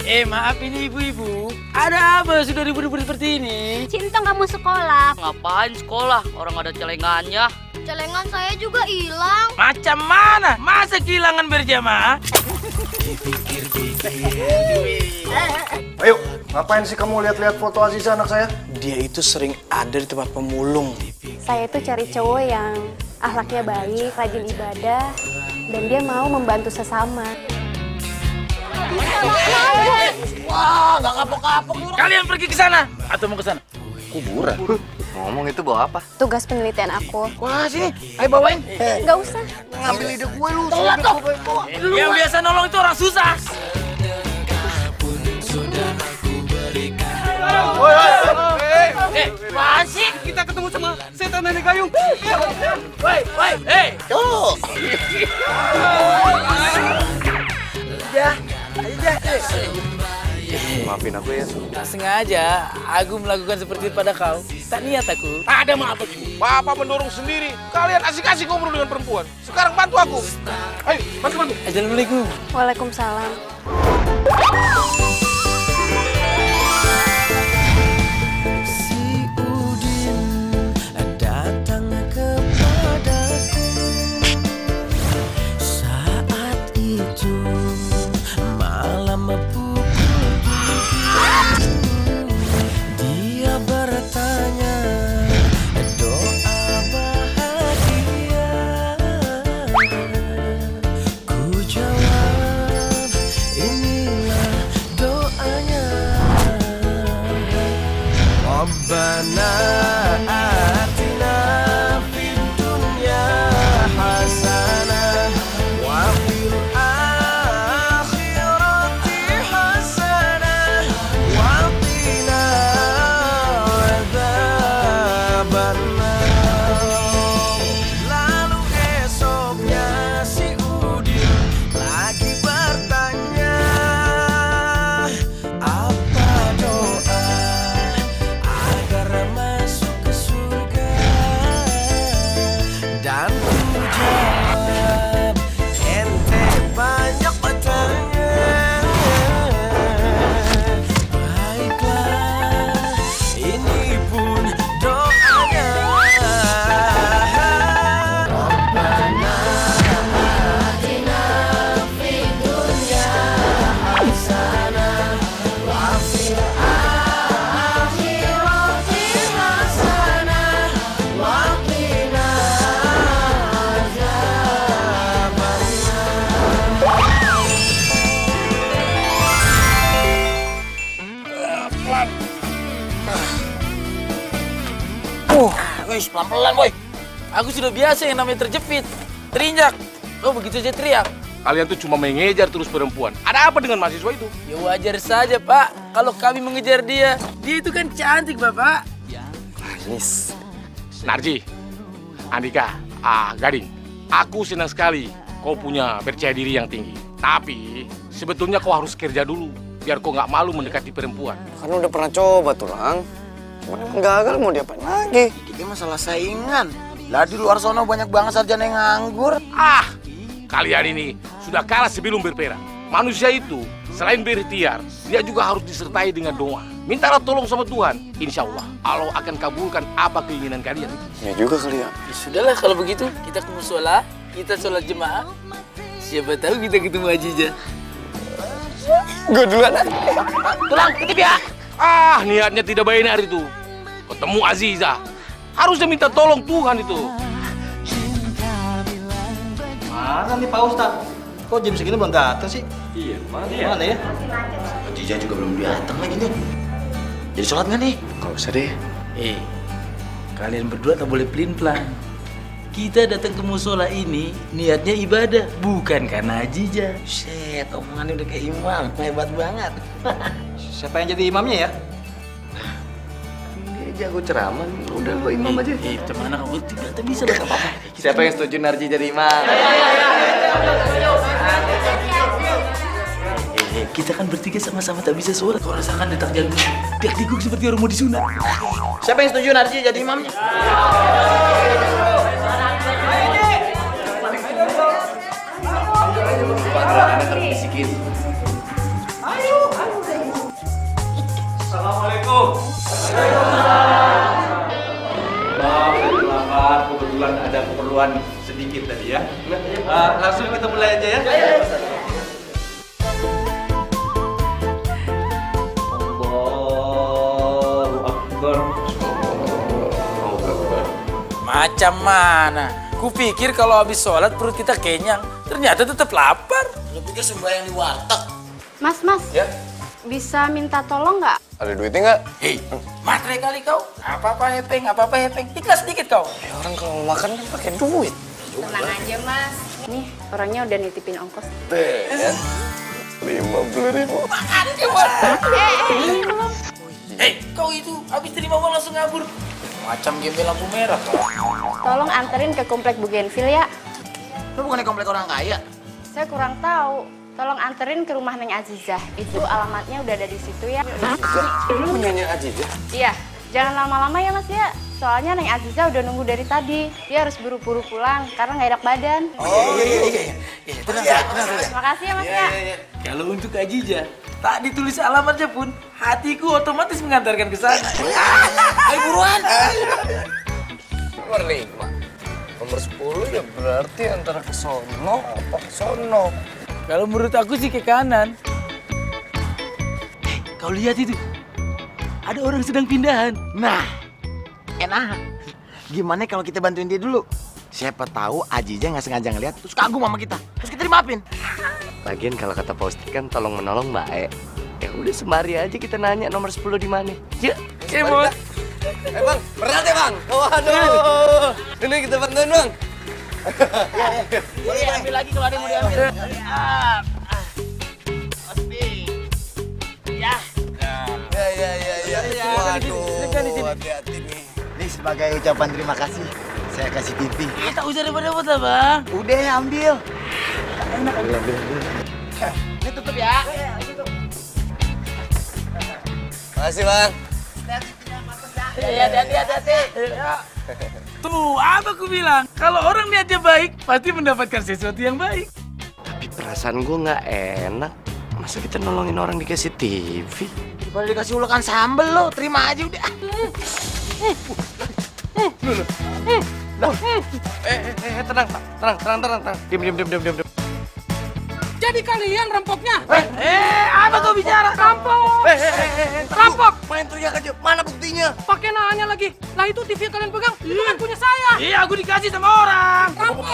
Maaf ini ibu-ibu. Ada apa sudah ribut-ribut seperti ini? Cinta kamu sekolah. Ngapain sekolah? Orang ada celengannya. Celengan saya juga hilang. Macam mana? Masa kehilangan berjamaah? Ayo, ngapain sih kamu lihat-lihat foto Aziza anak saya? Dia itu sering ada di tempat pemulung. Saya itu cari cowok yang akhlaknya baik, rajin ibadah, dan dia mau membantu sesama. Wah, nggak kapok-kapok. Kalian pergi ke sana atau mau ke sana? Kuburan. Ngomong itu bawa apa? Tugas penelitian aku. Wah, sini. Ayo bawain. Nggak usah. Ngambil ide gue lu. Telat toh. Yang biasa nolong itu orang susah. Masih kita ketemu sama setan nenek gayung. Woi, Yo. Maafin aku ya. Tak sengaja aku melakukan seperti pada kau. Tak niat aku. Ada maaf begini. Bapak mendorong sendiri. Kalian asik-asik ngobrol dengan perempuan. Sekarang bantu aku. Ayo, bantu. Assalamualaikum. Waalaikumsalam. Wih, pelan-pelan, boy. Aku sudah biasa yang namanya terjepit, terinjak. Oh, begitu aja teriak. Kalian tuh cuma mengejar terus perempuan. Ada apa dengan mahasiswa itu? Ya wajar saja, Pak. Kalau kami mengejar dia. Dia itu kan cantik, Bapak. Manis. Narji, Andika, Gading. Aku senang sekali kau punya percaya diri yang tinggi. Tapi sebetulnya kau harus kerja dulu. Biar kau nggak malu mendekati perempuan. Kan udah pernah coba tuh, Lang. Cuman emang gagal, mau diapain lagi? Ini masalah saingan. Lah di luar sono banyak banget sarjana yang nganggur. Kalian ini sudah kalah sebelum berperang. Manusia itu selain berikhtiar, dia juga harus disertai dengan doa. Mintalah tolong sama Tuhan. Insya Allah, Allah akan kabulkan apa keinginan kalian. Ya juga kali ya. Ya sudahlah kalau begitu, kita ke musola, kita sholat jemaah. Siapa tahu kita ketemu Aziza. Gue duluan aja. Tulang, titip ya. Niatnya tidak benar itu. Ketemu Aziza, harusnya minta tolong Tuhan itu. Mana nih Pak Ustadz? Kok jam segini belum datang sih? Iya, mana ya? Aziza juga belum datang lagi nih. Jadi sholat nggak nih? Gak usah deh. Kalian berdua tak boleh pelin-pelan. Kita datang ke musola ini niatnya ibadah, bukan karena Aziza. Set, omongannya udah kayak imam, hebat banget. Siapa yang jadi imamnya ya? Dia jago ceramah, udah lo imam aja. Teman kamu tidak bisa apa-apa. Siapa yang setuju Narji jadi imam? Kita kan bertiga sama-sama tak bisa sholat. Kau rasakan detak jantung, tiak diguk seperti orang mau disunat. Siapa yang setuju Narji jadi imamnya? Anak terbisikin. Ayo. keperluan sedikit tadi ya. Langsung kita mulai aja ya. Allahu Akbar. Macam mana? Kupikir kalau habis sholat perut kita kenyang, ternyata tetap lapar. Lu pikir sembahyang di warteg? Mas, Ya. bisa minta tolong nggak? Ada duitnya nggak? Hei, matre kali kau. Apa-apa hepeng. Ikhlas sedikit kau. Ya orang kalau mau makan kan pakai duit. Tenang aja, Mas. Nih, orangnya udah nitipin ongkos. Ya. 50.000. Hei, kau itu habis terima uang langsung ngabur. Macam gembel lampu merah kau. Tolong anterin ke komplek Bougainville ya. Lu bukannya komplek orang kaya? Saya kurang tahu. Tolong anterin ke rumah Neng Azizah. Itu alamatnya udah ada di situ ya. Lu punyanya Aziz ya? Iya, jangan lama-lama ya Mas ya. Soalnya Neng Azizah udah nunggu dari tadi. Dia harus buru-buru pulang karena nggak enak badan. Oh iya. Tenang. Terima kasih ya Mas ya. Kalau untuk Ajija, tak ditulis alamatnya pun, hatiku otomatis mengantarkan ke sana. Ayo buruan. Nomor 5. Nomor 10 ya berarti antara ke sono apa ke sono. Kalau menurut aku sih ke kanan. Kau lihat itu? Ada orang sedang pindahan. Nah, enak. Gimana kalau kita bantuin dia dulu? Siapa tahu Ajija nggak sengaja ngeliat, terus kagum sama kita. Terus kita dimaafin. Lagian kalau kata Pak Ustadz kan tolong menolong baik. Ya udah sembari aja kita nanya nomor 10 di mana. Yuk, Cemot. Bang, berat ya bang? Waduh, ini kita bantuin bang. Boleh ambil lagi kalau ada yang mau diambil. Ya. Waduh, hati-hati nih. Ini sebagai ucapan terima kasih, saya kasih TV. Tak usah repot-repot lah bang. Udah ambil. Ini tutup ya. Makasih bang. Ya, hati-hati. Tuh, apa aku bilang? Kalau orang niatnya baik, pasti mendapatkan sesuatu yang baik. tapi perasaan gue nggak enak. Masa kita nolongin orang dikasih TV? Daripada dikasih ulekan sambel lo, terima aja udah. Tenang. Diam. Jadi kalian rampoknya? Apa kau bicara? Rampok! Main teriak aja, mana buktinya? Pakai nanya lagi. Lah itu TV yang kalian pegang, itu kan punya saya. Iya, aku dikasih sama orang. Rampok!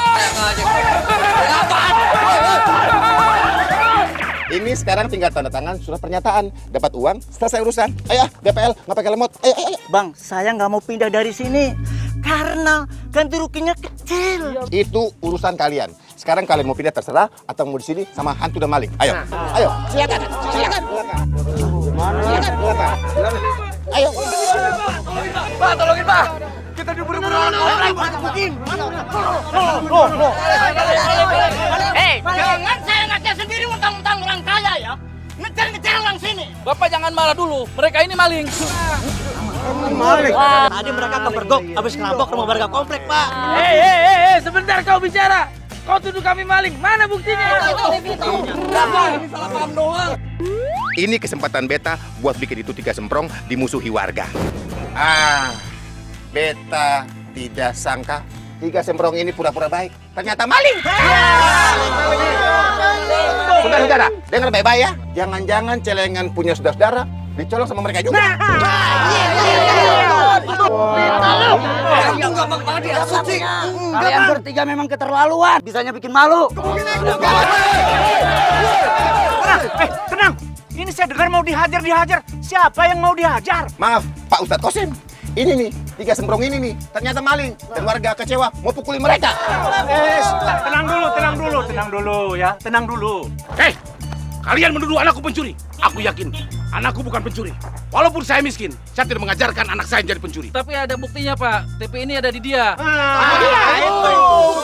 Ini sekarang tinggal tanda tangan surat pernyataan. Dapat uang, selesai urusan. Ayo, DPL, nggak pakai lemot. Ayo. Bang, saya nggak mau pindah dari sini karena ganti ruginya kecil. Itu urusan kalian. Sekarang kalian mau pindah terserah atau mau di sini sama hantu dan maling. Ayo, silakan. Ayo. Pak, tolongin pak. Kita diburu-buru orang mungkin. Jangan saya ngajar sendiri mentang-mentang orang kaya ya. Ngejar-ngejar orang sini. Bapak jangan marah dulu. Mereka ini maling. Tadi mereka kepergok, habis ngerampok rumah warga komplek, Pak. Hei, sebentar kau bicara. Kau tuduh kami maling. Mana buktinya? Salah paham doang. Ini kesempatan beta buat bikin itu 3 semprong dimusuhi warga. Beta tidak sangka 3 semprong ini pura-pura baik. Ternyata maling. Saudara-saudara, dengar baik-baik ya. Jangan-jangan celengan punya saudara-saudara dicolong sama mereka juga. Kalian bertiga memang keterlaluan. Bisanya bikin malu. Tenang. Ini saya dengar mau dihajar. Siapa yang mau dihajar? Maaf, Pak Ustadz Kosim. Ini nih, 3 semprong ini nih, ternyata maling. Dan warga kecewa, mau pukulin mereka. Tenang dulu ya. Tenang dulu. Hei, kalian menuduh anakku pencuri. Aku yakin anakku bukan pencuri. Walaupun saya miskin, saya tidak mengajarkan anak saya jadi pencuri. Tapi ada buktinya, Pak. TP ini ada di dia.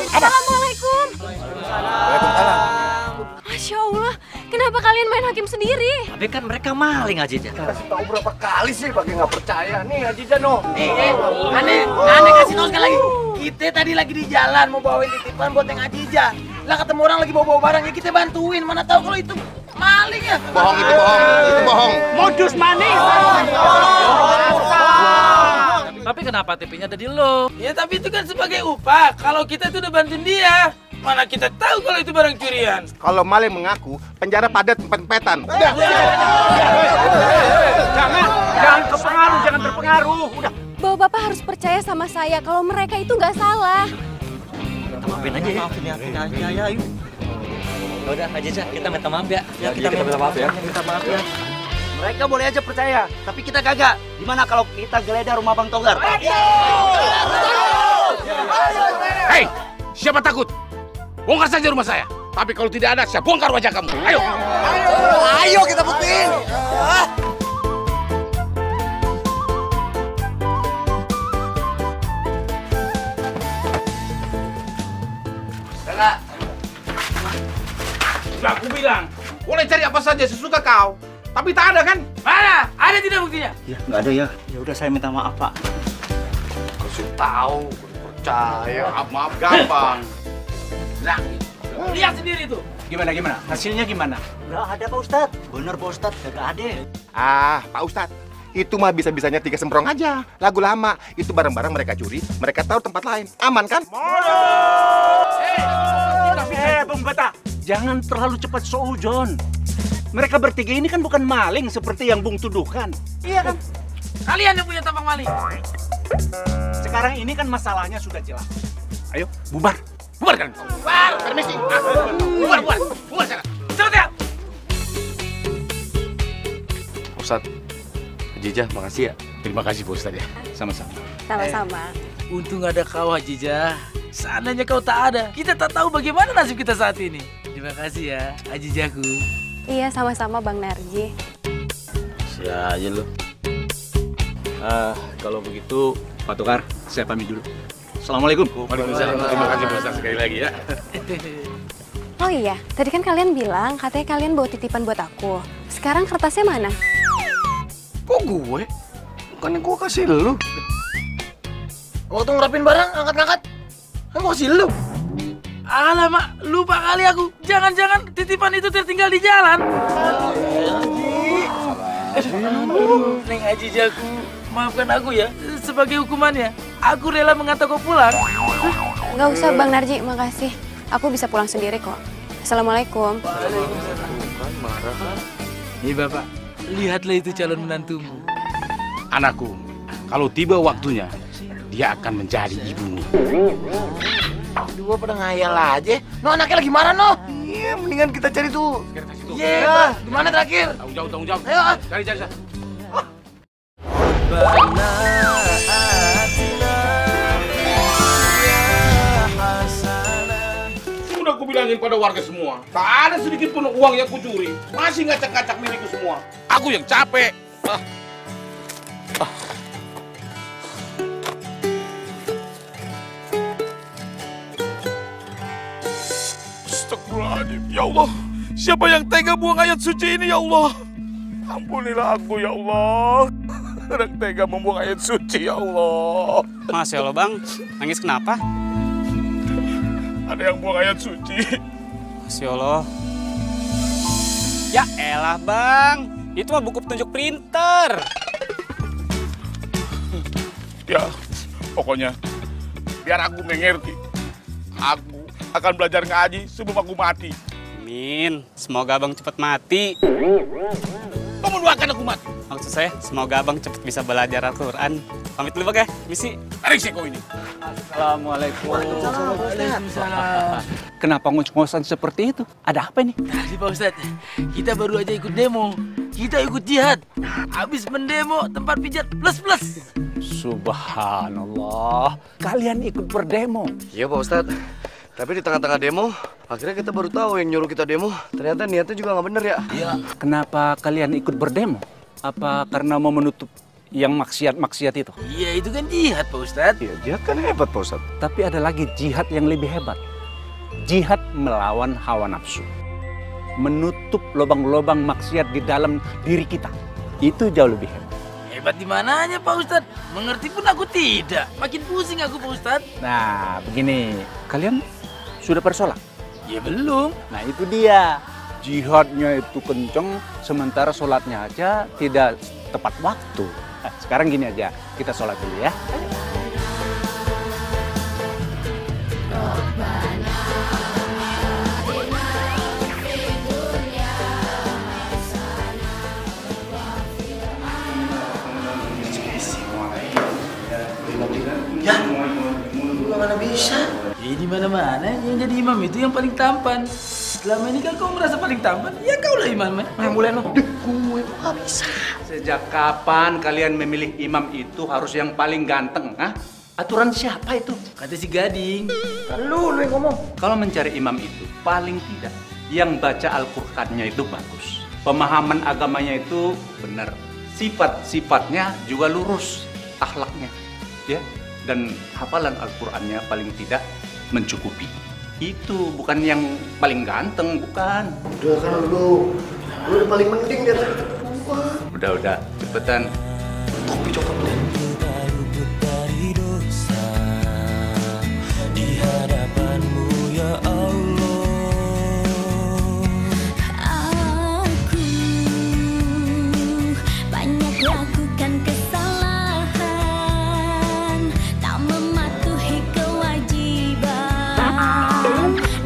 Assalamualaikum. Waalaikumsalam. Masya Allah, kenapa kalian main hakim sendiri? Tapi kan mereka maling aja. Tahu berapa kali sih pakai nggak percaya nih Aziza no. Aneh kasih tau sekali lagi. Kita tadi lagi di jalan mau bawain titipan buat yang Ajija. Lah ketemu orang lagi bawa barang ya kita bantuin. Mana tahu kalau itu maling ya. Bohong, itu bohong. Modus manis. Tapi Tapi kenapa TV-nya ada di lo? Ya tapi itu kan sebagai upah. Kalau kita tuh udah bantuin dia. Mana kita tahu kalau itu barang curian. Kalau maling mengaku, penjara padat empet-empetan. Jangan kepengaruh, jangan terpengaruh. Udah. Bahwa Bapak harus percaya sama saya kalau mereka itu nggak salah. Maafin aja ya. Maafin aja ya, yuk. Udah, Aziza, kita minta maaf ya. Ya, kita minta maaf ya. Minta maaf ya. Mereka boleh aja percaya, tapi kita kagak. Gimana kalau kita geledah rumah Bang Togar? Hei, siapa takut? Bongkar saja rumah saya. Tapi kalau tidak ada, saya bongkar wajah kamu. Ayo. Ayo kita buktiin. Sudah aku bilang, boleh cari apa saja sesuka kau. Tapi tak ada kan? Mana? Ada tidak buktinya? Ya, nggak ada ya. Ya udah saya minta maaf, Pak. Kau sudah tahu, kau percaya. Maaf gampang. Nah, lihat sendiri tuh. Gimana? Hasilnya gimana? Nggak ada, Pak Ustadz. Bener, Pak Ustadz. Nggak ada. Ah, Pak Ustadz, itu mah bisa-bisanya Tiga Semprong aja. Lagu lama, itu barang-barang mereka curi, mereka tahu tempat lain. Aman kan? Bung Bata, jangan terlalu cepat seujon. Mereka bertiga ini kan bukan maling seperti yang Bung tuduhkan. Iya kan? Kalian yang punya tampang maling. Sekarang ini kan masalahnya sudah jelas. Ayo, bubar. Bubar kan? Bubar. Permisi. Bubar sana. Cepat ya. Ustadz, Jijah, makasih ya. Terima kasih Pak Ustadz ya. Sama-sama. Sama-sama. Untung ada kau Hajijah. Seandainya kau tak ada, kita tak tahu bagaimana nasib kita saat ini. Terima kasih ya, Hajijahku. Iya, sama-sama Bang Narji. Sia aja lu. Kalau begitu, Pak Tukar, saya pamit dulu. Assalamualaikum. Waalaikumsalam. Terima kasih Pak Ustadz sekali lagi ya. Oh iya, tadi kan kalian bilang katanya kalian bawa titipan buat aku. Sekarang kertasnya mana? Kok gue? Bukannya gue kasih lu. Waktu ngerapin barang, angkat-angkat. Kan gue kasih lu. Alamak, lupa kali aku. Jangan-jangan titipan itu tertinggal di jalan. Aduh, Neng Hajijahku, maafkan aku ya. Sebagai hukumannya, aku rela mengantar kau pulang. Nggak usah Bang Narji, makasih. Aku bisa pulang sendiri kok. Assalamualaikum. Nih Bapak, lihatlah itu calon menantumu. Anakku, kalau tiba waktunya, dia akan menjadi ibumu. Dua pada ngayal aja. No, anaknya lagi marah, no. Iya, mendingan kita cari tuh. Iya, di mana terakhir? Tanggung jawab. Ayo, Cari. Sudah aku bilangin pada warga semua, tak ada sedikit pun uang yang kucuri. Masih ngacak-ngacak milikku semua. Aku yang capek. Astagfirullahaladzim, ya Allah. Siapa yang tega buang ayat suci ini, ya Allah? Ampunilah aku, ya Allah. Yang tega membuang ayat suci, ya Allah. Masya Allah, Bang. Nangis kenapa? Ada yang buang ayat suci. Masya Allah. Ya elah, Bang. Itu mah buku petunjuk printer. Ya, pokoknya biar aku mengerti. Aku akan belajar ngaji sebelum aku mati. Amin. Semoga Abang cepat mati. Kamu doakan aku mati. Maksud saya, semoga Abang cepat bisa belajar Al-Quran. Pamit dulu, Bang ya. Misi. Tarik sih kau ini. Assalamualaikum. Waalaikumsalam. Kenapa ngos-ngosan seperti itu? Ada apa nih? Tadi Pak Ustadz, kita baru aja ikut demo. Kita ikut jihad. Habis mendemo tempat pijat plus-plus. Subhanallah. Kalian ikut berdemo. Iya Pak Ustadz. Tapi di tengah-tengah demo, akhirnya kita baru tahu yang nyuruh kita demo. Ternyata niatnya juga nggak bener ya. Iya. Kenapa kalian ikut berdemo? Apa karena mau menutup yang maksiat-maksiat itu? Iya, itu kan jihad Pak Ustadz. Iya, jihad kan hebat Pak Ustadz. Tapi ada lagi jihad yang lebih hebat. Jihad melawan hawa nafsu. Menutup lubang-lubang maksiat di dalam diri kita. Itu jauh lebih hebat. Hebat di mananya Pak Ustadz? Mengerti pun aku tidak. Makin pusing aku Pak Ustadz. Nah, begini. Kalian sudah bersolat? Ya belum. Nah, itu dia. Jihadnya itu kenceng, sementara sholatnya aja tidak tepat waktu. Sekarang gini aja, kita sholat dulu ya. Ya, mana bisa? Ini mana-mana yang jadi imam itu yang paling tampan. Selama ini kan kau merasa paling tampan, ya kau lah imam. Yang mulai lo. Gue nggak bisa. Sejak kapan kalian memilih imam itu harus yang paling ganteng? Hah? Aturan siapa itu? Kata si Gading. Lu yang ngomong. Kalau mencari imam itu paling tidak yang baca Al-Qur'annya itu bagus. Pemahaman agamanya itu benar. Sifat-sifatnya juga lurus, akhlaknya. Ya, dan hafalan Al-Qur'annya paling tidak mencukupi. Itu bukan yang paling ganteng, bukan. Udah kan lu udah paling penting di atas kita. Udah, cepetan. Topi copot deh. Dari dosa di hadapanmu ya Allah. Aku banyak lakukan kesalahan, tak mematuhi kewajiban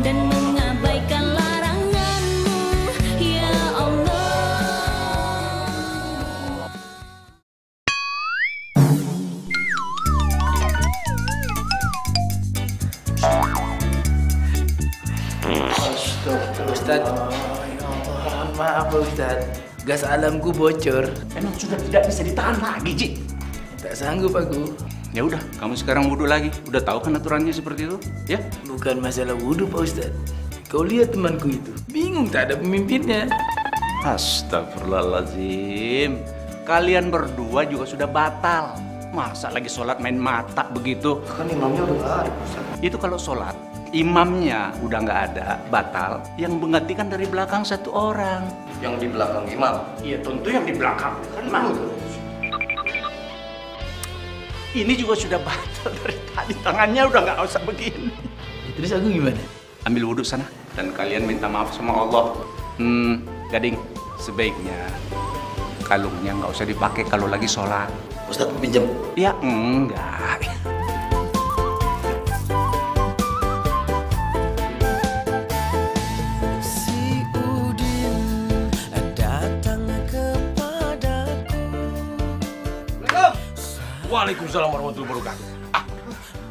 dan mengabaikan laranganmu ya Allah. Ustaz, mohon maaf Pak Ustaz. Gas alamku bocor. Emang sudah tidak bisa ditahan lagi, Ji? Tak sanggup aku. Ya udah, kamu sekarang wudhu lagi. Udah tahu kan aturannya seperti itu? Ya? Bukan masalah wudhu Pak Ustaz. Kau lihat temanku itu, bingung tak ada pemimpinnya. Astagfirullahaladzim. Kalian berdua juga sudah batal. Masa lagi sholat main mata begitu? Kan imamnya udah nggak ada, Ustaz. Itu kalau sholat, imamnya udah nggak ada, batal. Yang menggantikan dari belakang satu orang. Yang di belakang imam? Iya, tentu yang di belakang. Kan ini juga sudah batal dari tadi. Tangannya udah nggak usah begini. Terus aku gimana? Ambil wudhu sana. Dan kalian minta maaf sama Allah. Gading, sebaiknya kalungnya nggak usah dipakai kalau lagi sholat. Ustaz pinjam? Ya enggak. Si Udin datang kepadaku. Waalaikumsalam warahmatullahi wabarakatuh.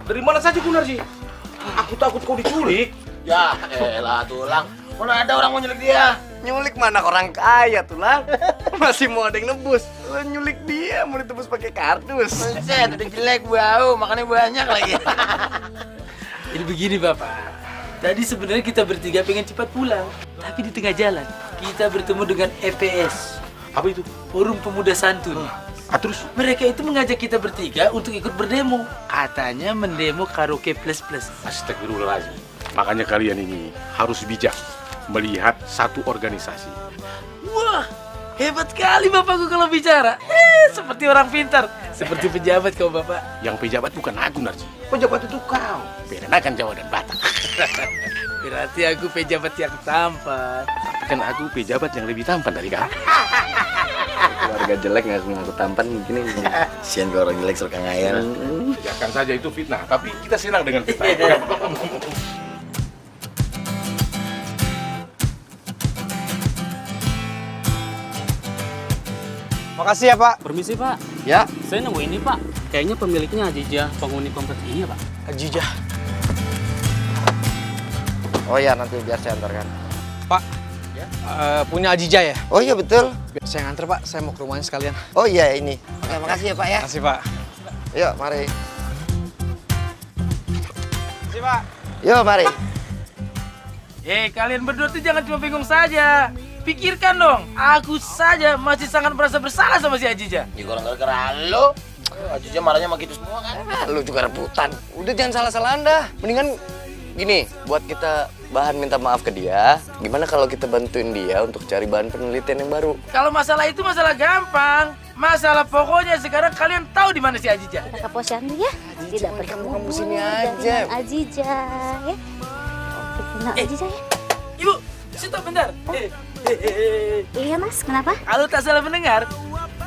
Dari mana saja Gunarji? Aku takut kau diculik. Ya elah tulang. Mana ada orang mau nyulik dia? Nyulik mana orang kaya tulang? Masih mau ada yang nebus. Lo nyulik dia mau ditebus pakai kardus. Buset, udah jelek bau, makannya banyak lagi. Jadi begini Bapak. Tadi sebenarnya kita bertiga pengen cepat pulang, tapi di tengah jalan kita bertemu dengan EPS. Apa itu? Forum Pemuda Santun. Terus? Mereka itu mengajak kita bertiga untuk ikut berdemo. Katanya mendemo karaoke plus. Astagfirullahaladzim. Makanya kalian ini harus bijak melihat satu organisasi. Wah, hebat kali Bapakku kalau bicara. Seperti orang pintar. Seperti pejabat kau Bapak. Yang pejabat bukan aku, Narji. Pejabat itu kau. Bedakan Jawa dan Batak. Berarti aku pejabat yang tampan. Tapi kan aku pejabat yang lebih tampan dari kamu. Keluarga jelek ngaku tampan begini. Sian kalau orang jelek suka ngayal. Biarkan saja itu fitnah, tapi kita senang dengan fitnah. Makasih ya Pak. Permisi Pak. Ya. Saya nemu ini Pak. Kayaknya pemiliknya Ajijah, penghuni komplek ini ya Pak. Ajijah. Oh ya, nanti biar saya antarkan. Pak, punya Ajijah ya? Oh iya betul. Biar saya nganter Pak, saya mau ke rumahnya sekalian. Oh iya ini. Oke, makasih ya Pak ya. Makasih Pak. Yuk, mari. Makasih Pak. Yuk, mari. Kalian berdua tuh jangan cuma bingung saja. Pikirkan dong, aku saja masih sangat merasa bersalah sama si Ajijah. Ya kalau gara-gara lo, Ajijah marahnya sama gitu semua kan. Lu juga rebutan. Udah jangan salah-salah Anda. Mendingan gini, buat kita bahan minta maaf ke dia, gimana kalau kita bantuin dia untuk cari bahan penelitian yang baru? Kalau masalah itu masalah gampang. Masalah pokoknya sekarang kalian tahu di mana si Ajijah. Kita ke posyandu ya. Tidak bertemu sini aja. Ajijah ya. Kenal Ajijah ya. Ibu, stop bentar. Iya Mas, kenapa? Kalau tak salah mendengar,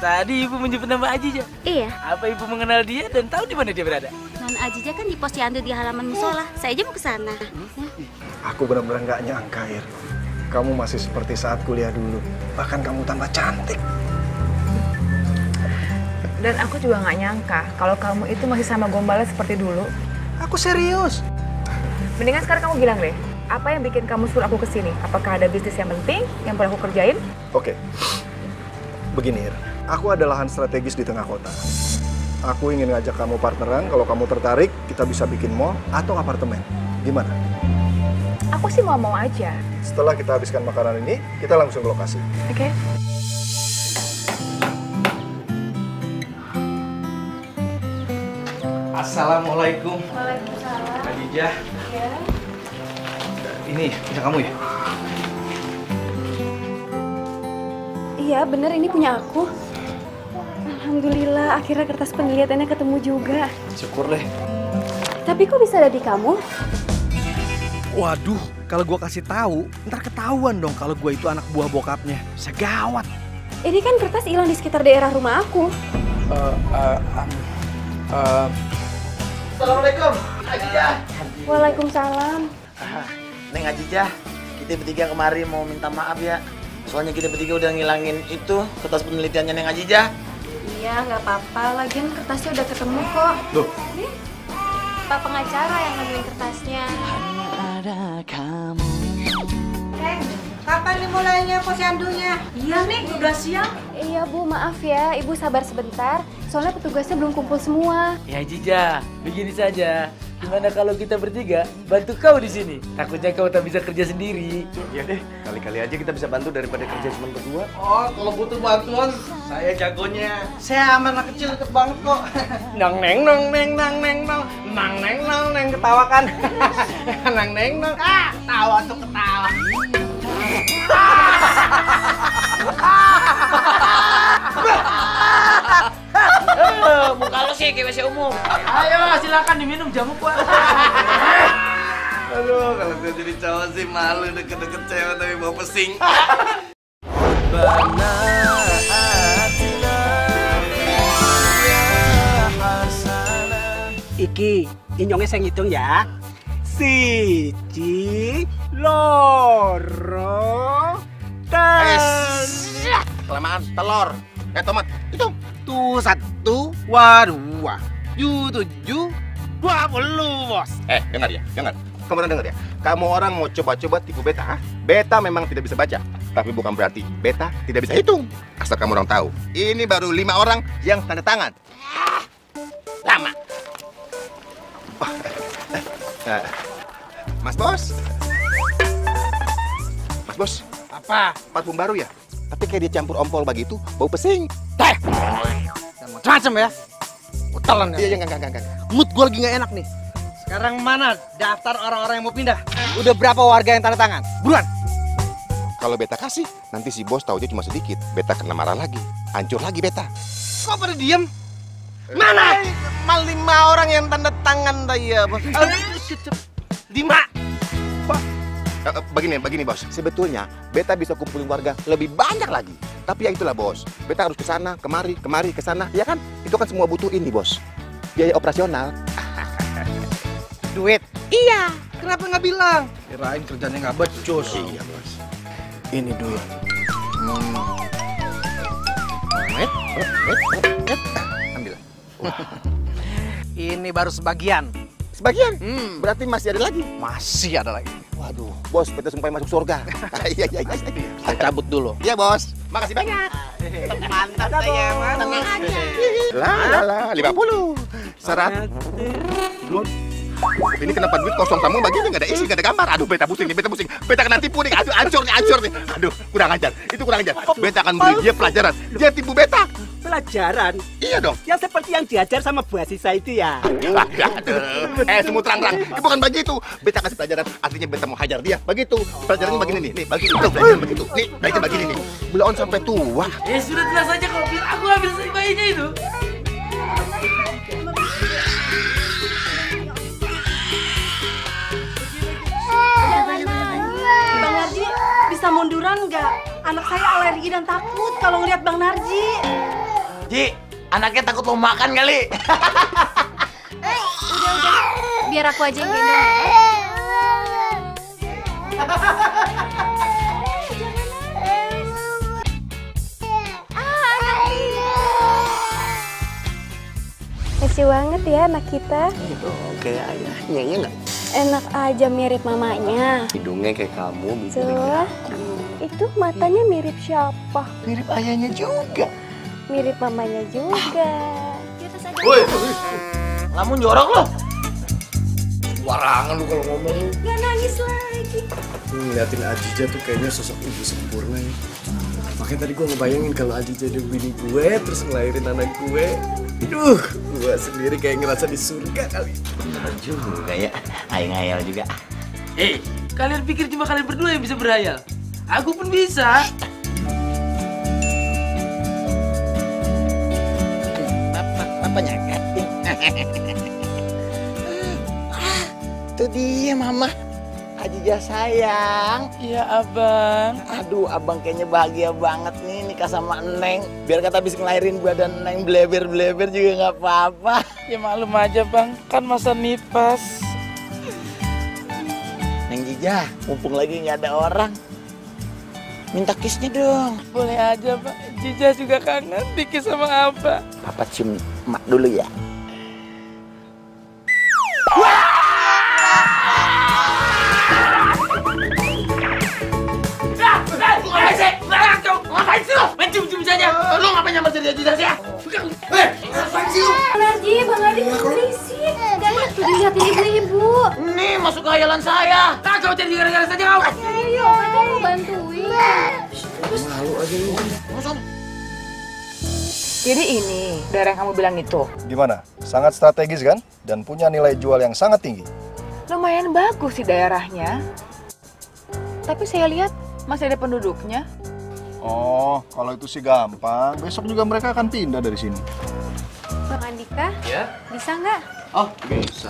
Tadi ibu menyebut nama Ajija. Iya. Apa ibu mengenal dia dan tahu di mana dia berada? Non Ajija kan di posyandu di halaman musola. Saya aja mau ke sana. Aku benar-benar nggak nyangka, Ir. Kamu masih seperti saat kuliah dulu. Bahkan kamu tambah cantik. Dan aku juga nggak nyangka kalau kamu itu masih sama gombalnya seperti dulu. Aku serius. Mendingan sekarang kamu bilang deh, apa yang bikin kamu suruh aku kesini? Apakah ada bisnis yang penting yang perlu aku kerjain? Oke. Begini, Ir. Aku ada lahan strategis di tengah kota. Aku ingin ngajak kamu partneran. Kalau kamu tertarik, kita bisa bikin mall atau apartemen. Gimana? Aku sih mau aja. Setelah kita habiskan makanan ini, kita langsung ke lokasi. Oke. Assalamualaikum. Waalaikumsalam. Khadijah. Ya. Ini punya kamu ya? Iya, bener ini punya aku. Alhamdulillah, akhirnya kertas penelitiannya ketemu juga. Syukur deh. Tapi kok bisa ada di kamu? Waduh, kalau gua kasih tahu, ntar ketahuan dong kalau gua itu anak buah bokapnya. Segawat. Ini kan kertas hilang di sekitar daerah rumah aku. Assalamualaikum, Ajija. Waalaikumsalam. Neng Ajija, kita bertiga kemari mau minta maaf ya. Soalnya kita bertiga udah ngilangin itu kertas penelitiannya Neng Ajija. Iya, nggak apa-apa. Lagian kertasnya udah ketemu kok. Loh? Nih, Pak pengacara yang nemuin kertasnya. Ada kamu. Kapan dimulainya posyandunya? Iya nih, udah siang. Iya Bu, maaf ya. Ibu sabar sebentar. Soalnya petugasnya belum kumpul semua. Ya Jija, begini saja. Gimana kalau kita bertiga bantu kau di sini? Takutnya kau tak bisa kerja sendiri. Iya deh, kali-kali aja kita bisa bantu daripada kerja cuma berdua. Oh, kalau butuh bantuan, saya jagonya. Saya sama anak kecil deket banget kok. Nang neng nang neng nang neng nang nang neng nang neng ketawa kan? Nang neng nang. Tawa tuh ketawa. Muka lo sih kayak WC umum. Ayo silakan diminum jamu kuat. Aduh, kalau gue jadi cowok sih malu deket-deket cewek tapi bawa pesing. Iki, inyongnya saya ngitung ya. Siji, loro, Kelamaan telur. Tomat, itu. Tuh satu, dua, tujuh, 20 bos. Dengar ya, dengar. Kamu dengar ya? Kamu orang mau coba-coba tipu beta, ha? Beta memang tidak bisa baca. Tapi bukan berarti beta tidak bisa hitung. Asal kamu orang tahu, ini baru 5 orang yang tanda tangan. Lama. Mas Bos. Mas Bos. Apa? Parfum baru ya? Tapi kayak dicampur ompol begitu, bau pesing. Teh. Macam-macam ya. Utelan ya. Iya, enggak. Mood gue lagi nggak enak nih. Sekarang mana daftar orang-orang yang mau pindah? Udah berapa warga yang tanda tangan? Buruan. Kalau beta kasih, nanti si bos taunya cuma sedikit. Beta kena marah lagi. Hancur lagi beta. Kok pada diem? Mana? 5 orang yang tanda tangan dah ya, bos. 5. Begini bos, sebetulnya beta bisa kumpulin warga lebih banyak lagi. Tapi ya itulah bos, beta harus ke sana, kemari, ke sana, ya kan? Itu kan semua butuh ini bos, biaya operasional. Duit? Iya. Kenapa nggak bilang? Kirain kerjanya nggak becus. Iya bos. Ini duit. Ambil. Ini baru sebagian. Sebagian? Berarti masih ada lagi? Masih ada lagi. Waduh, bos, beta sampai masuk surga. Iya. Saya cabut dulu. Iya bos, makasih banyak. Mantap saya, tenang aja. Lah, 50. 100. Ini kenapa duit kosong kamu begini, nggak ada isi, nggak ada gambar. Aduh, beta pusing. Beta kena tipu nih. Aduh, hancur nih. Aduh, kurang ajar. Itu kurang ajar. Beta akan beri dia pelajaran. Dia tipu beta. Pelajaran? Iya dong. Yang seperti yang diajar sama Bu Asisa itu ya? Aduh. Semua terang-terang. Bukan begitu. Beta kasih pelajaran. Artinya beta mau hajar dia. Begitu. Pelajarannya begini nih. Nih, begitu. Pelajaran begitu. Nih, belajar begini nih. Belum sampai tua. Sudah jelas aja kok. Biar aku ambil bayinya itu. Bang Narji bisa munduran nggak? Anak saya alergi dan takut kalau ngeliat Bang Narji. Ji, anaknya takut mau makan kali. Udah. Biar aku aja yang gendong. Kecil banget ya anak kita. Kayak ayahnya, ya nggak? Enak aja mirip mamanya. Hidungnya kayak kamu, Coba, itu matanya mirip siapa? Mirip ayahnya juga. Mirip mamanya juga. Woi, kamu jorok loh. Warangan lu kalau ngomong. Gak nangis lagi. Ngeliatin Ajija tuh kayaknya sosok ibu sempurna ya. Makanya tadi gue ngebayangin kalau Ajija jadi bini gue, terus ngelahirin anak gue. Duh, gue sendiri kayak ngerasa di surga kali. Bener juga ya, ngayal juga. Kalian pikir cuma kalian berdua yang bisa berhayal? Aku pun bisa. Apa nyakat? Itu dia mama. Ajija sayang. Iya abang. Aduh abang kayaknya bahagia banget nih nikah sama Neng. Biar kata habis ngelahirin badan Neng bleber-bleber juga nggak apa-apa. Ya maklum aja bang, kan masa nipas. Neng Jija, mumpung lagi nggak ada orang, minta kissnya dong. Boleh aja pak, Jija juga kangen dikis sama abang. Papa cium emak dulu ya. Ngapain sih lo? Main cium-cium saja. Lo ngapain nyamar jadi Ajija sih ya? Ngapain sih lo? Alergi, Bang Adi berisik. Gak enak tuh dilihatin ibu-ibu. Nih masuk ke hayalan saya. Tak kau jadi gara-gara saja kau. Ayo, kita mau bantuin. Malu aja lu. Jadi ini, daerah yang kamu bilang itu. Gimana? Sangat strategis kan? Dan punya nilai jual yang sangat tinggi. Lumayan bagus sih daerahnya. Tapi saya lihat masih ada penduduknya. Oh, kalau itu sih gampang. Besok juga mereka akan pindah dari sini. Bang Andika, Ya? bisa nggak? Oh, bisa.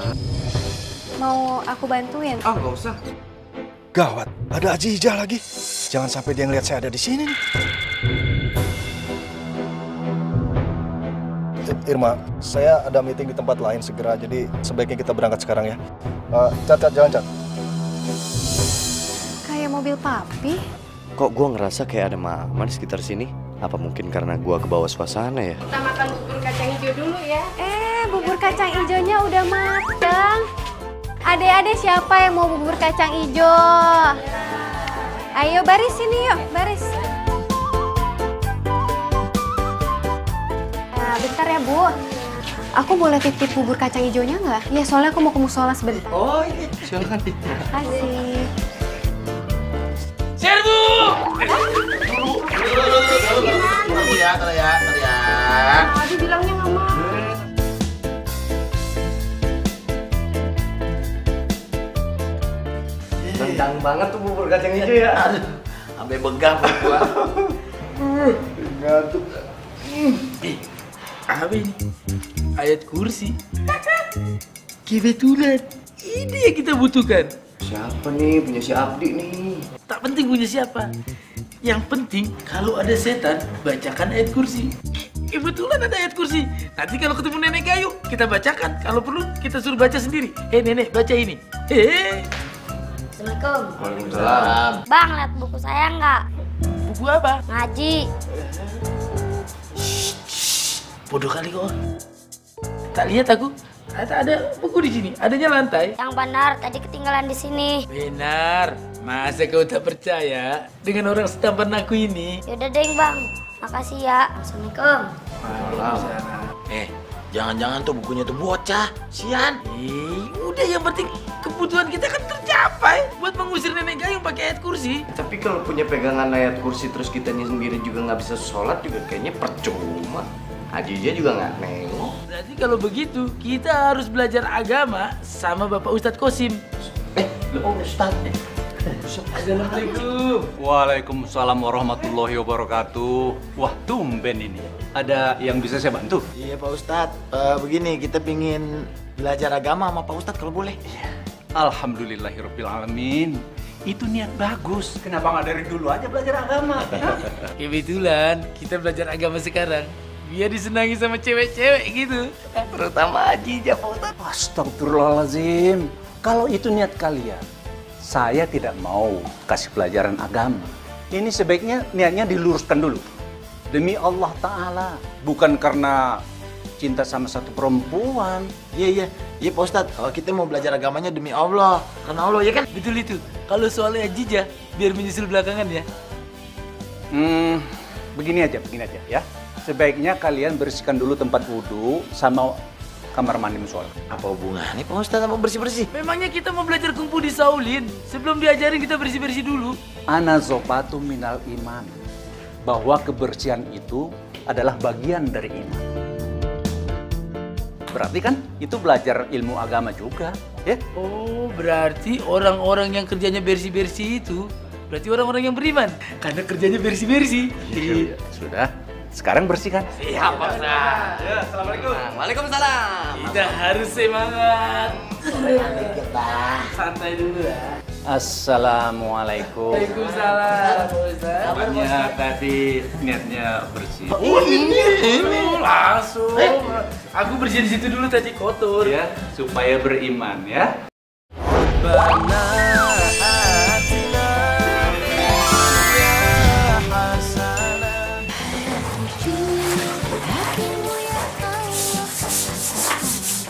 Mau aku bantuin? Ah, nggak usah. Gawat, ada Ajija lagi. Jangan sampai dia ngeliat saya ada di sini nih. Irma, saya ada meeting di tempat lain segera, jadi sebaiknya kita berangkat sekarang ya. Cat, jalan, Cat. Kayak mobil papi. Kok gue ngerasa kayak ada mama di sekitar sini? Apa mungkin karena gue ke bawah suasana ya? Kita makan bubur kacang hijau dulu ya. Bubur kacang hijaunya udah matang. Adek-adek siapa yang mau bubur kacang hijau? Ayo baris sini yuk, baris. Nah, bentar ya Bu. Aku boleh titip bubur kacang hijaunya nggak? Iya, soalnya aku mau ke musola sebentar. Oh iya, silakan. Kasih. Serbu! Tunggu ya, ntar ya. Adi bilangnya nggak mau. Tendang banget tuh bubur kacang hijau ya. Sampai begah perut gua. Ngantuk. Apa ini? Ayat kursi. Kebetulan ini yang kita butuhkan. Siapa nih? Punya si Abdi nih. Tak penting punya siapa. Yang penting kalau ada setan, bacakan ayat kursi. Kebetulan ada ayat kursi. Nanti kalau ketemu nenek kayu, kita bacakan. Kalau perlu, kita suruh baca sendiri. Nenek, baca ini. Assalamualaikum. Waalaikumsalam. Bang, lihat buku saya nggak? Buku apa? Ngaji. Bodoh kali kau. Tak lihat aku. Ada buku di sini. Adanya lantai. Yang benar, tadi ketinggalan di sini. Benar. Masa kau tak percaya dengan orang setampan aku ini? Yaudah deh, Bang. Makasih ya. Assalamualaikum. Jangan-jangan tuh bukunya tuh bocah. Sian. Udah yang penting kebutuhan kita kan tercapai buat mengusir nenek gayung pakai ayat kursi. Tapi kalau punya pegangan ayat kursi terus kitanya sendiri juga nggak bisa sholat juga kayaknya percuma. Ajija juga nggak nengok. Berarti kalau begitu kita harus belajar agama sama Bapak Ustadz Kosim. Ustadz. Assalamualaikum. Waalaikumsalam warahmatullahi wabarakatuh. Wah, tumben ini. Ada yang bisa saya bantu? Iya Pak Ustadz, begini kita pingin belajar agama sama Pak Ustadz kalau boleh. Alhamdulillahirrabbilalamin. Itu niat bagus. Kenapa nggak dari dulu aja belajar agama? Kebetulan kita belajar agama sekarang biar disenangi sama cewek-cewek gitu. Terutama Ajija, Pak Ustadz. Astagfirullahaladzim. Kalau itu niat kalian, saya tidak mau kasih pelajaran agama. Ini sebaiknya niatnya diluruskan dulu. Demi Allah Ta'ala. Bukan karena cinta sama satu perempuan. Iya Pak Ustadz. Kalau kita mau belajar agamanya demi Allah. Karena Allah, ya kan? Betul itu. Kalau soalnya Ajija, biar menyusul belakangan ya. Begini aja ya. Sebaiknya kalian bersihkan dulu tempat wudhu sama kamar mandi musola. Apa hubungannya Pak Ustadz sama bersih-bersih? Memangnya kita mau belajar kungfu di Shaolin? Sebelum diajarin kita bersih-bersih dulu. Ana zopatu minal iman. Bahwa kebersihan itu adalah bagian dari iman. Berarti kan itu belajar ilmu agama juga, ya? Oh, berarti orang-orang yang kerjanya bersih-bersih itu berarti orang-orang yang beriman. Karena kerjanya bersih-bersih. Iya. Sudah. Sekarang bersihkan. Siap, Pak Ustadz. Ya, assalamualaikum. Waalaikumsalam. Kita harus semangat. Santai dulu ya. Assalamualaikum. Waalaikumsalam. Kabarnya tadi niatnya bersih. Oh, ini langsung. Aku bersih di situ dulu tadi kotor. Ya, supaya beriman ya.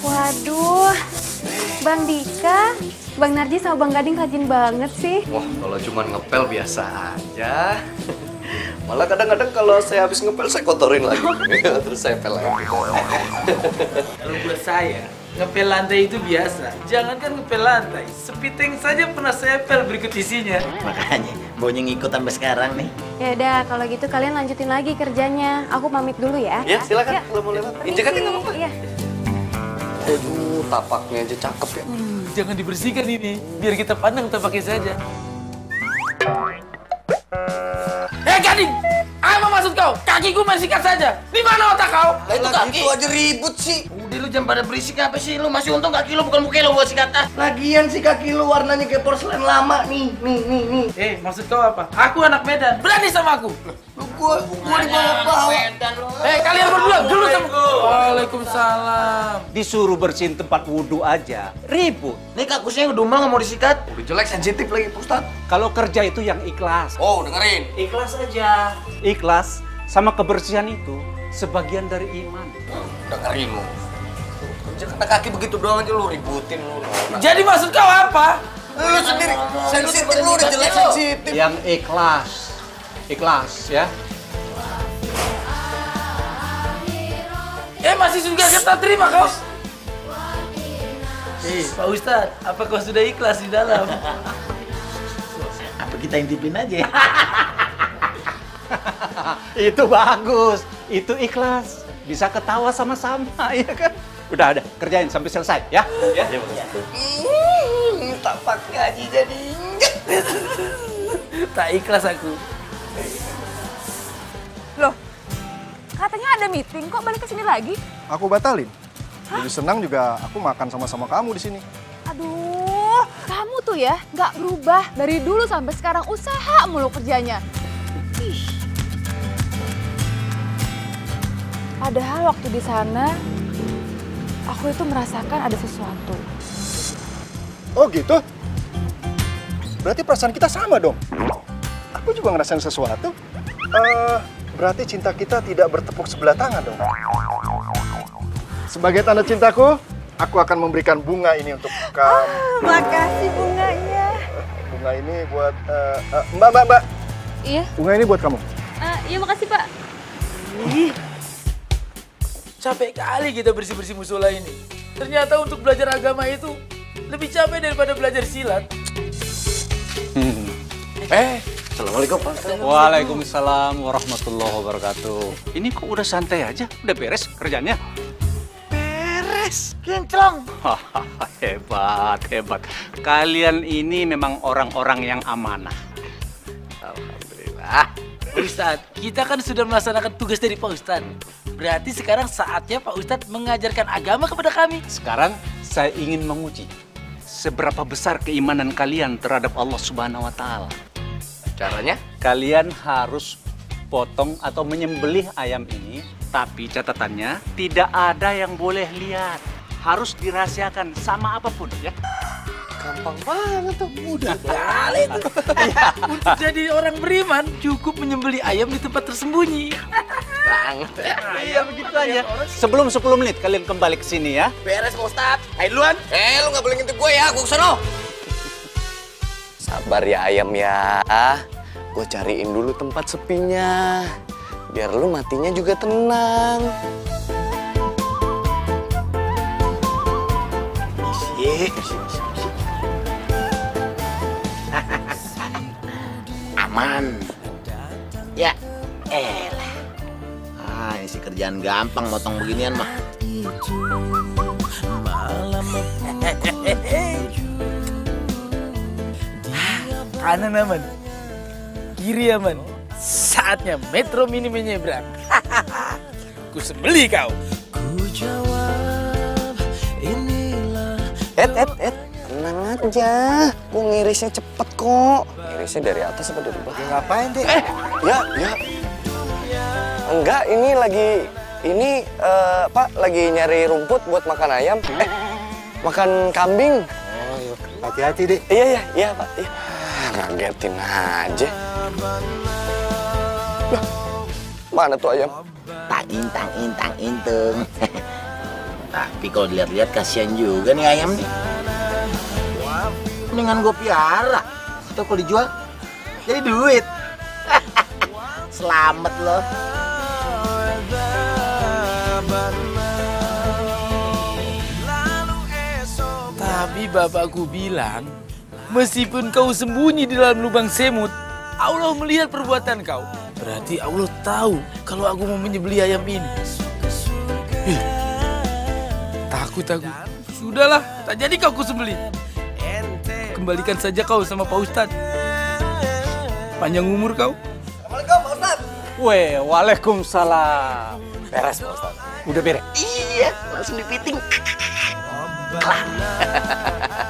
Waduh, Bang Dika, Bang Narji sama Bang Gading rajin banget sih. Wah, kalau cuma ngepel biasa aja. Malah kadang-kadang kalau saya habis ngepel, saya kotorin lagi. Terus saya pel lagi. Kalau buat saya, ngepel lantai itu biasa. Jangankan ngepel lantai, sepiteng saja pernah saya pel berikut isinya. Makanya, maunya ngikut sampai sekarang nih. Ya udah, kalau gitu kalian lanjutin lagi kerjanya. Aku pamit dulu ya. Ya, silakan kalau mau lewat. Injek aja nggak apa-apa. Iya. Aduh, tapaknya aja cakep ya. Jangan dibersihkan ini, biar kita pandang tapaknya saja. Gading! Apa maksud kau? Kakiku main sikat saja. Di mana otak kau? Itu kaki. Itu aja ribut sih. Udah lu jangan pada berisik apa sih? Lu masih untung kaki lu bukan muka lu buat sikat. Lagian sih kaki lu warnanya kayak porselen lama nih. Nih. Maksud kau apa? Aku anak Medan. Berani sama aku? Gua dibawa-bawa. Kalian berdua dulu sama. Waalaikumsalam. Disuruh bersihin tempat wudhu aja, ribut. Nih kakusnya ngedumel nggak mau disikat. Udah jelek, sensitif lagi, Pak Ustadz. Kalau kerja itu yang ikhlas. Oh, dengerin. Ikhlas aja. Ikhlas sama kebersihan itu sebagian dari iman. Dengerin lu. Kerja kena kaki begitu doang aja lu ributin lu. Jadi maksud kau apa? Lu sendiri sensitif lu udah jelek sensitif. Yang ikhlas. Ikhlas ya. Masih juga kita terima kau. Pak Ustadz, apa kau sudah ikhlas di dalam? Apa kita intipin aja? Itu bagus, itu ikhlas. Bisa ketawa sama-sama, ya kan? Udah ada, kerjain sampai selesai, ya? Ya. Tapaknya aja jadi tak ikhlas aku. Loh, katanya ada meeting, kok balik ke sini lagi? Aku batalin. Jadi senang juga aku makan sama-sama kamu di sini. Aduh, kamu tuh ya nggak berubah dari dulu sampai sekarang, usaha mulu kerjanya. Ih. Padahal waktu di sana, aku itu merasakan ada sesuatu. Oh gitu? Berarti perasaan kita sama dong? Aku juga ngerasain sesuatu. Berarti cinta kita tidak bertepuk sebelah tangan dong. Sebagai tanda cintaku, aku akan memberikan bunga ini untuk kamu. Makasih bunganya. Bunga ini buat Mbak. Iya. Bunga ini buat kamu. Iya makasih Pak. Capek kali kita bersih-bersih musola ini. Ternyata untuk belajar agama itu lebih capek daripada belajar silat. Assalamualaikum Pak. Waalaikumsalam warahmatullahi wabarakatuh. Ini kok udah santai aja? Udah beres kerjanya? Beres, kinclong. Hebat. Kalian ini memang orang-orang yang amanah. Alhamdulillah. Ustadz, kita kan sudah melaksanakan tugas dari Pak Ustadz. Berarti sekarang saatnya Pak Ustadz mengajarkan agama kepada kami. Sekarang saya ingin menguji seberapa besar keimanan kalian terhadap Allah Subhanahu wa Ta'ala. Caranya? Kalian harus potong atau menyembelih ayam ini Tapi catatannya, tidak ada yang boleh lihat. Harus dirahasiakan sama apapun ya. Gampang banget tuh, mudah kali tuh. Untuk jadi orang beriman, cukup menyembelih ayam di tempat tersembunyi. Banget. Iya begitu aja. Sebelum 10 menit kalian kembali ke sini ya. Beres Pak Ustadz. Ayo duluan. Lu nggak boleh ngintip gue ya, gue kesono. Sabar ya ayam ya. Gue cariin dulu tempat sepinya. Biar lu matinya juga tenang. Aman. Ya, elah. Ini sih kerjaan gampang motong beginian mah. Kanan aman, kiri aman. Saatnya Metro Mini menyeberang. Ku sembeli kau. Tenang aja. Gue ngirisnya cepet kok. Ngirisnya dari atas apa dari bawah? Ngapain deh? Ya. Enggak, ini Pak lagi nyari rumput buat makan ayam. Makan kambing. Oh, iya. Hati-hati deh. Iya Pak. Iya. Ngagetin aja. Loh, mana tuh ayam? Tak intung. Tapi kalau dilihat-lihat kasihan juga nih ayam nih. Mendingan gue piara. Atau kalau dijual, jadi duit. Selamat loh. Tapi bapakku bilang, meskipun kau sembunyi di dalam lubang semut, Allah melihat perbuatan kau. Berarti Allah tahu kalau aku mau menyembelih ayam ini. Takut aku. Sudahlah, tak jadi kau kusembelih. Kembalikan saja kau sama Pak Ustadz. Panjang umur kau. Assalamualaikum Pak Ustadz. Weh, waalaikumsalam. Beres Pak Ustadz. Udah beres? Iya, langsung dipiting.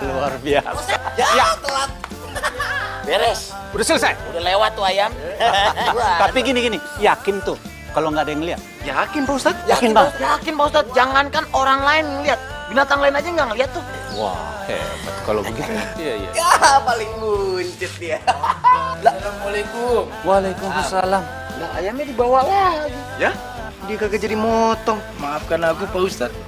Luar biasa. Ya, telat. Beres. Udah selesai? Udah lewat tuh ayam. Tapi gini, yakin tuh kalau nggak ada yang lihat? Yakin Pak Ustadz? Yakin banget? Yakin Pak Ustadz. Jangankan orang lain ngeliat, binatang lain aja nggak ngeliat tuh. Wah, hebat kalau begitu. Iya. Ya, paling buncit dia. Assalamualaikum. Waalaikumsalam. Lah ayamnya dibawa lagi. Ya? Dia kagak jadi motong. Maafkan aku Pak Ustadz.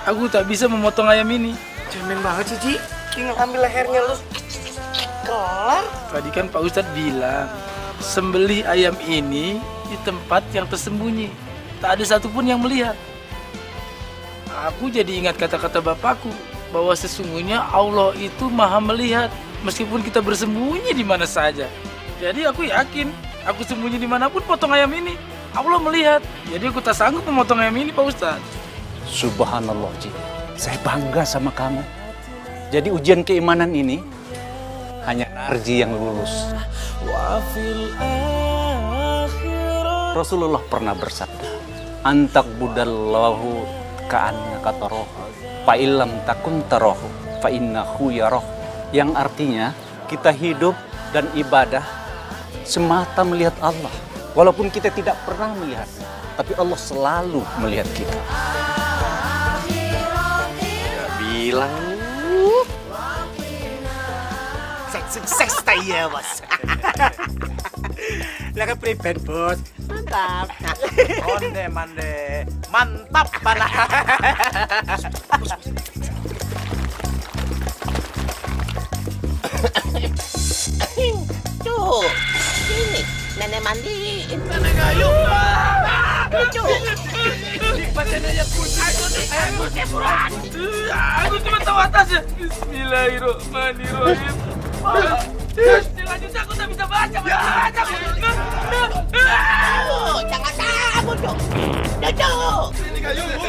Aku tak bisa memotong ayam ini. Cemen banget sih, Ci. Tinggal ambil lehernya lu. Kelar. Tadi kan Pak Ustadz bilang, sembelih ayam ini di tempat yang tersembunyi. Tak ada satupun yang melihat. Aku jadi ingat kata-kata bapakku, bahwa sesungguhnya Allah itu maha melihat, meskipun kita bersembunyi di mana saja. Jadi aku yakin, aku sembunyi dimanapun potong ayam ini, Allah melihat. Jadi aku tak sanggup memotong ayam ini Pak Ustadz. Subhanallah, Ci. Saya bangga sama kamu. Jadi ujian keimanan ini hanya Narji yang lulus. Rasulullah pernah bersabda, "Antak budallahu ka'annaka tarahu, fa illam takun tarahu, fa innahu yarahu." Yang artinya, kita hidup dan ibadah semata melihat Allah. Walaupun kita tidak pernah melihat, tapi Allah selalu melihat kita. Bilang Sukses ya, Bos. Lah kan pribad, Bos. Mantap. Onde mande. Mantap banget. Tuh, ini nenek mandiin. Nenek gayung. Lucu. Aku cuma tahu atasnya. Bismillahirrahmanirrahim. Selanjutnya aku tak bisa baca. Jangan kabur, Cuk. Ini gayung.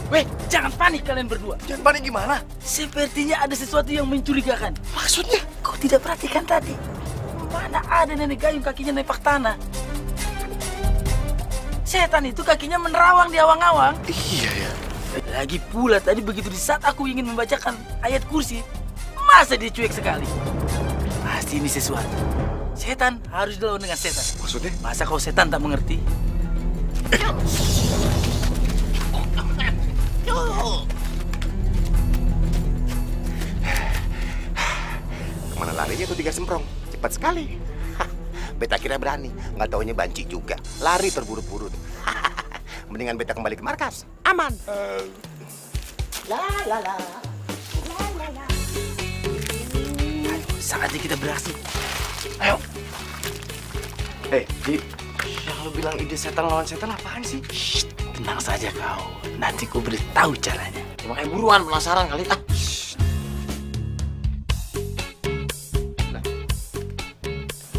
Weh, jangan panik kalian berdua. Jangan panik gimana? Sepertinya ada sesuatu yang mencurigakan. Maksudnya? Kau tidak perhatikan tadi? Mana ada nenek gayung kakinya nepak tanah? Setan itu kakinya menerawang di awang-awang. Iya ya. Lagi pula tadi begitu di saat aku ingin membacakan ayat kursi, masa dia cuek sekali? Pasti ini sesuatu. Setan harus dilawan dengan setan. Maksudnya? Masa kau setan tak mengerti? Kemana larinya tuh 3 semprong? Cepat sekali. Beta kira berani, nggak taunya banci juga. Lari terburu-buru. Mendingan beta kembali ke markas. Aman. Saatnya kita berhasil. Ayo. Ji, yang lu bilang ide setan lawan setan apaan sih? Shh, tenang saja kau. Nanti ku beritahu caranya. Ya, makanya buruan, penasaran kali.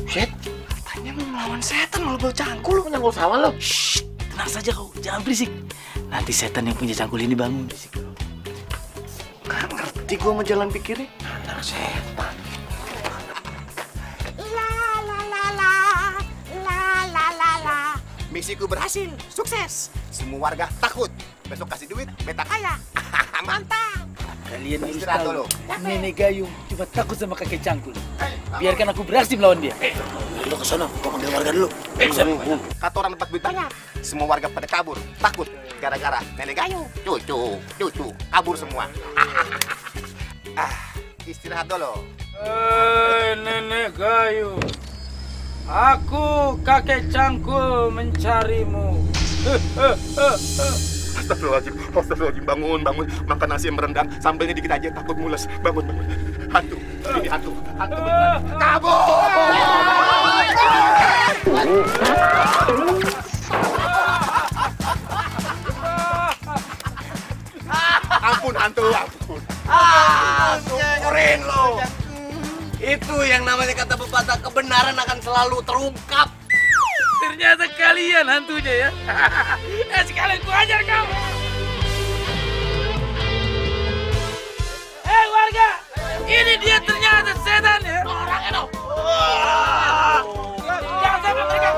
Shit, katanya mau melawan setan malah bawa cangkul. Lu nyanggul sama lo. Shh, tenang saja kau, jangan berisik. Nanti setan yang punya cangkul ini bangun. Gak ngerti gua sama jalan pikirnya. Anak setan. Misiku berhasil, sukses. Semua warga takut. Besok kasih duit, beta kaya. Mantap. Kalian harus Istirahat tahu, dulu. Nenek Gayung cuma takut sama kakek cangkul. Biarkan aku berhasil melawan dia. Lu ke sono, gua panggil warga dulu. Kata orang dapat duit banyak. Semua warga pada kabur, takut. Gara-gara nenek Gayung. Cucu, kabur semua. Istirahat dulu. Nenek Gayung. Aku kakek cangkul mencarimu. Astagfirullahaladzim, bangun. Makan nasi yang merendang, sambelnya dikit aja, takut mules. Bangun. Hantu, ini hantu beneran. Kabur! Ampun, hantu, ampun. Syukurin lo. Itu yang namanya kata pepatah, kebenaran akan selalu terungkap. Ternyata kalian hantunya ya. Sekalian ku ajar kamu. Hei warga, ini dia ternyata setan ya. Orangnya dong. Jangan sampai mereka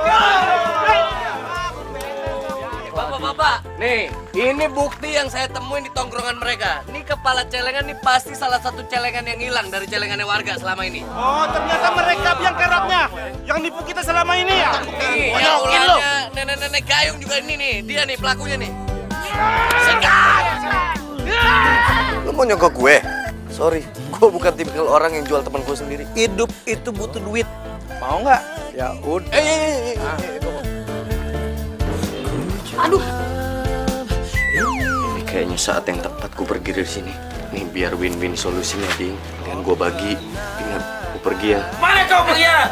Bapak, nih, ini bukti yang saya temuin di tongkrongan mereka. Ini kepala celengan nih pasti salah satu celengan yang hilang dari celengannya warga selama ini. Oh, ternyata mereka biang keroknya yang nipu kita selama ini ya? Nih, yang ulahnya nenek-nenek Gayung juga ini nih. Dia nih pelakunya nih. Sekat! Lu mau nyogok gue? Sorry, gue bukan tipikal orang yang jual teman gue sendiri. Hidup itu butuh duit. Mau nggak? Ya udah. Aduh. Ini kayaknya saat yang tepat gue pergi dari sini. Nih biar win-win solusinya, Ding. Dengan gue bagi. Ingat, gue pergi ya. Mana kau pergi ya?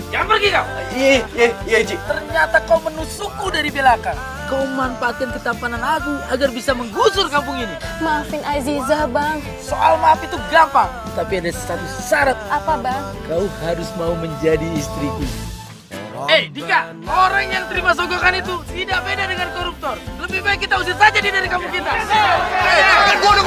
Jangan pergi kau. Iya, Ji. Ternyata kau menusukku dari belakang. Kau manfaatkan ketampanan aku agar bisa menggusur kampung ini. Maafin Aziza, Bang. Soal maaf itu gampang. Tapi ada satu syarat. Apa, Bang? Kau harus mau menjadi istriku. Dika, orang yang terima sogokan itu tidak beda dengan koruptor. Lebih baik kita usir saja dia dari kampung kita. Jangan bunuh